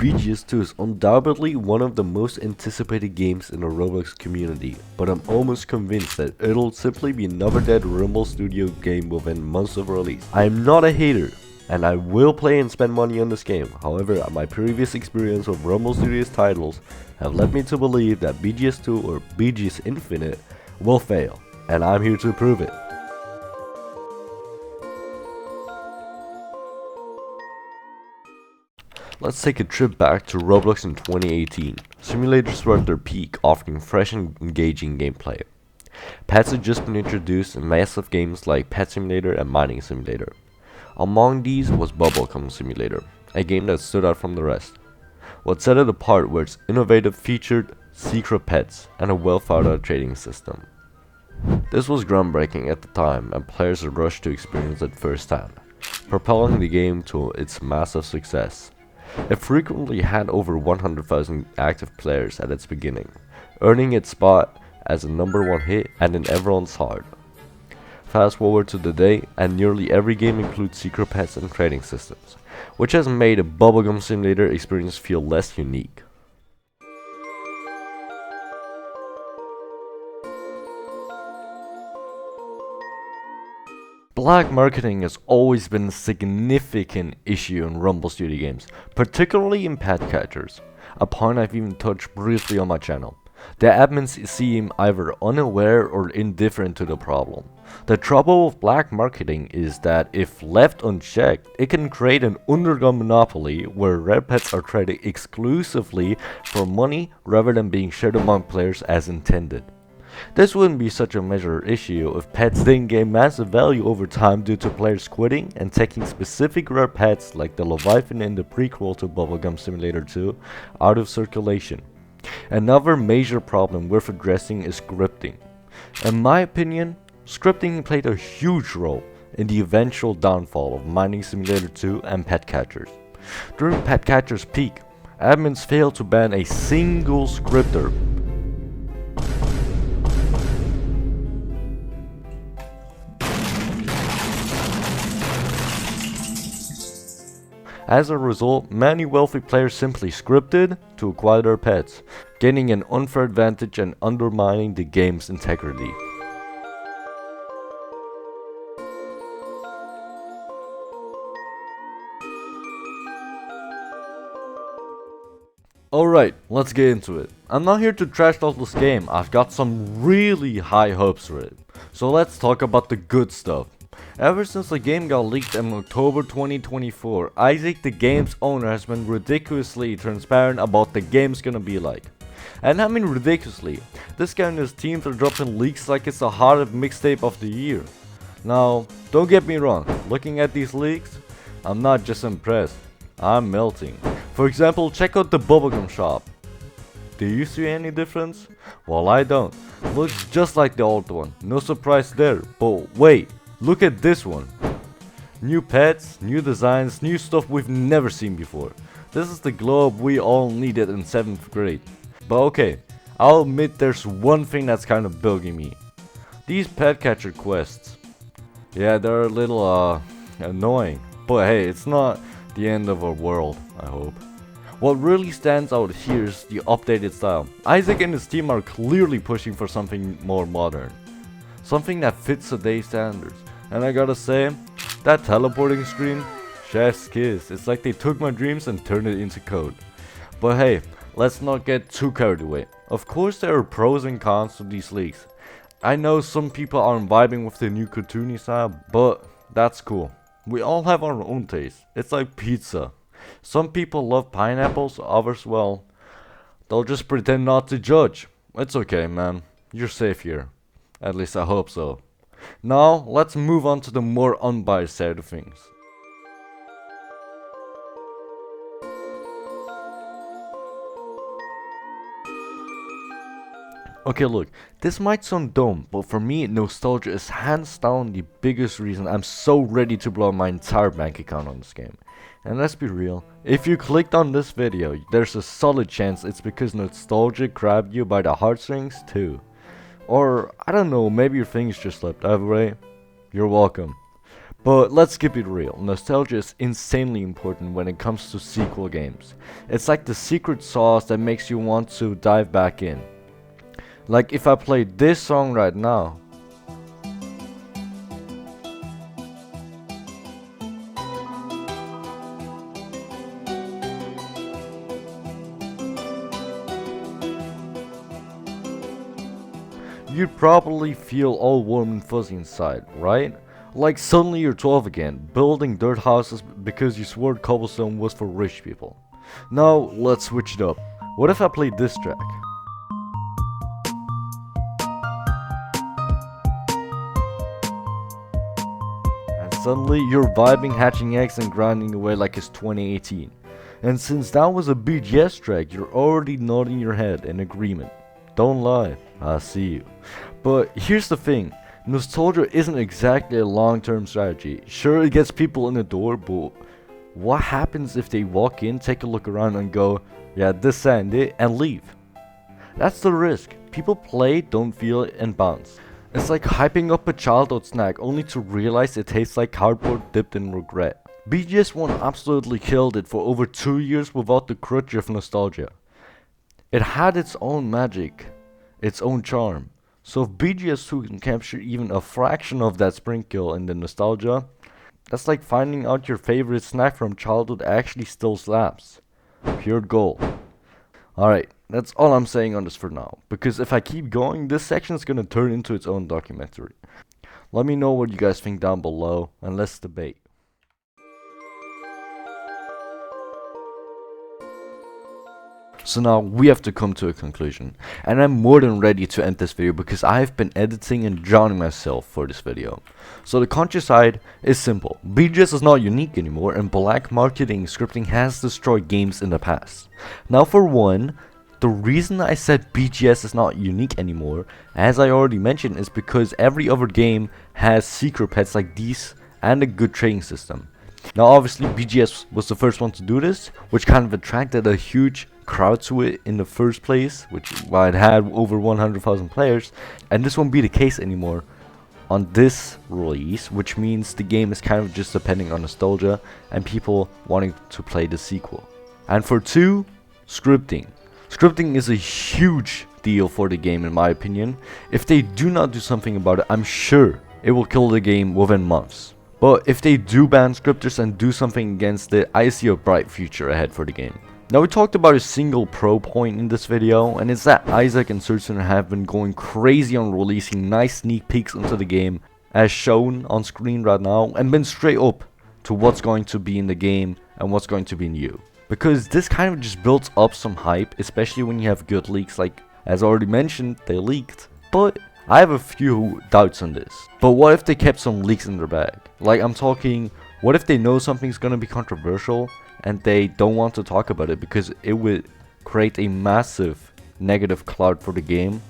BGS2 is undoubtedly one of the most anticipated games in the Roblox community, but I'm almost convinced that it'll simply be another dead Rumble Studio game within months of release. I am not a hater, and I will play and spend money on this game. However, my previous experience with Rumble Studios titles have led me to believe that BGS2 or BGS Infinite will fail, and I'm here to prove it. Let's take a trip back to Roblox in 2018. Simulators were at their peak, offering fresh and engaging gameplay. Pets had just been introduced in massive games like Pet Simulator and Mining Simulator. Among these was Bubblegum Simulator, a game that stood out from the rest. What set it apart were its innovative featured secret pets and a well-thought-out trading system. This was groundbreaking at the time, and players rushed to experience it firsthand, propelling the game to its massive success. It frequently had over 100,000 active players at its beginning, earning its spot as a #1 hit and in everyone's heart. Fast forward to today, and nearly every game includes secret pets and trading systems, which has made a Bubblegum Simulator experience feel less unique. Black marketing has always been a significant issue in Rumble Studio games, particularly in pet catchers, a point I've even touched briefly on my channel. The admins seem either unaware or indifferent to the problem. The trouble with black marketing is that if left unchecked, it can create an underground monopoly where rare pets are traded exclusively for money rather than being shared among players as intended. This wouldn't be such a major issue if pets didn't gain massive value over time due to players quitting and taking specific rare pets like the Leviathan in the prequel to Bubblegum Simulator 2 out of circulation. Another major problem worth addressing is scripting. In my opinion, scripting played a huge role in the eventual downfall of Mining Simulator 2 and Pet Catchers. During Pet Catcher's peak, admins failed to ban a single scripter. As a result, many wealthy players simply scripted to acquire their pets, gaining an unfair advantage and undermining the game's integrity. Alright, let's get into it. I'm not here to trash talk this game, I've got some really high hopes for it. So let's talk about the good stuff. Ever since the game got leaked in October 2024, Isaac, the game's owner, has been ridiculously transparent about the game's gonna be like. And I mean ridiculously, this guy and his teams are dropping leaks like it's the hottest mixtape of the year. Now, don't get me wrong, looking at these leaks, I'm not just impressed, I'm melting. For example, check out the Bubblegum shop. Do you see any difference? Well, I don't. Looks just like the old one, no surprise there, but wait. Look at this one. New pets, new designs, new stuff we've never seen before. This is the glow up we all needed in 7th grade. But okay, I'll admit there's one thing that's kind of bugging me. These pet catcher quests. Yeah, they're a little annoying. But hey, it's not the end of our world, I hope. What really stands out here is the updated style. Isaac and his team are clearly pushing for something more modern. Something that fits today's standards. And I gotta say, that teleporting screen, chef's kiss. It's like they took my dreams and turned it into code. But hey, let's not get too carried away. Of course there are pros and cons to these leaks. I know some people aren't vibing with the new cartoony style, but that's cool. We all have our own taste. It's like pizza. Some people love pineapples, others, well, they'll just pretend not to judge. It's okay, man. You're safe here. At least I hope so. Now, let's move on to the more unbiased side of things. Okay, look, this might sound dumb, but for me, nostalgia is hands down the biggest reason I'm so ready to blow my entire bank account on this game. And let's be real, if you clicked on this video, there's a solid chance it's because nostalgia grabbed you by the heartstrings too. Or, I don't know, maybe your things just slipped. Either way, you're welcome. But let's keep it real, nostalgia is insanely important when it comes to sequel games. It's like the secret sauce that makes you want to dive back in. Like if I played this song right now, you'd probably feel all warm and fuzzy inside, right? Like suddenly you're 12 again, building dirt houses because you swore cobblestone was for rich people. Now let's switch it up. What if I played this track? And suddenly you're vibing, hatching eggs and grinding away like it's 2018. And since that was a BGS track, you're already nodding your head in agreement. Don't lie, I see you. But here's the thing. Nostalgia isn't exactly a long-term strategy. Sure, it gets people in the door, but what happens if they walk in, take a look around and go, yeah, this and it, and leave? That's the risk. People play, don't feel it, and bounce. It's like hyping up a childhood snack only to realize it tastes like cardboard dipped in regret. BGS 1 absolutely killed it for over 2 years without the crutch of nostalgia. It had its own magic, its own charm. So if BGS 2 can capture even a fraction of that sprinkle in the nostalgia, that's like finding out your favorite snack from childhood actually still slaps. Pure gold. Alright, that's all I'm saying on this for now, because if I keep going, this section is gonna turn into its own documentary. Let me know what you guys think down below, and let's debate. So now we have to come to a conclusion, and I'm more than ready to end this video because I've been editing and drowning myself for this video. So the conscious side is simple. BGS is not unique anymore, and black marketing scripting has destroyed games in the past. Now for one, the reason I said BGS is not unique anymore, as I already mentioned, is because every other game has secret pets like these and a good trading system. Now obviously BGS was the first one to do this, which kind of attracted a huge crowd to it in the first place, which why it had over 100,000 players, and this won't be the case anymore on this release, which means the game is kind of just depending on nostalgia and people wanting to play the sequel. And for 2, scripting. Scripting is a huge deal for the game in my opinion. If they do not do something about it, I'm sure it will kill the game within months. But if they do ban scripters and do something against it, I see a bright future ahead for the game. Now we talked about a single pro point in this video, and it's that Isaac and Surgeon have been going crazy on releasing nice sneak peeks into the game as shown on screen right now, and been straight up to what's going to be in the game and what's going to be new. Because this kind of just builds up some hype, especially when you have good leaks, like as already mentioned, they leaked. But I have a few doubts on this. But what if they kept some leaks in their bag? Like I'm talking, what if they know something's gonna be controversial and they don't want to talk about it because it would create a massive negative cloud for the game,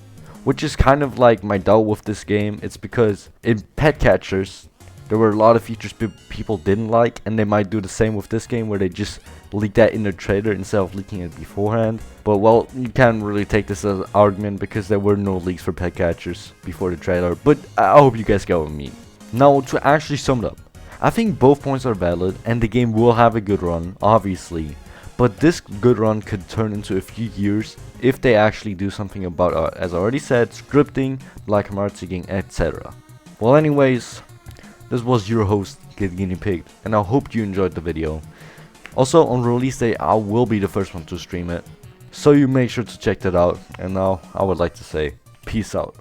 which is kind of like my doubt with this game. It's because in Pet Catchers there were a lot of features people didn't like, and they might do the same with this game where they just leak that in the trailer instead of leaking it beforehand. But well, you can't really take this as an argument because there were no leaks for Pet Catchers before the trailer, but I hope you guys get what I mean. Now to actually sum it up, I think both points are valid and the game will have a good run, obviously, but this good run could turn into a few years if they actually do something about, as I already said, scripting, black marketing, etc. Well anyways, this was your host, Kid Guinea Pig, and I hope you enjoyed the video. Also on release day I will be the first one to stream it, so you make sure to check that out, and now I would like to say peace out.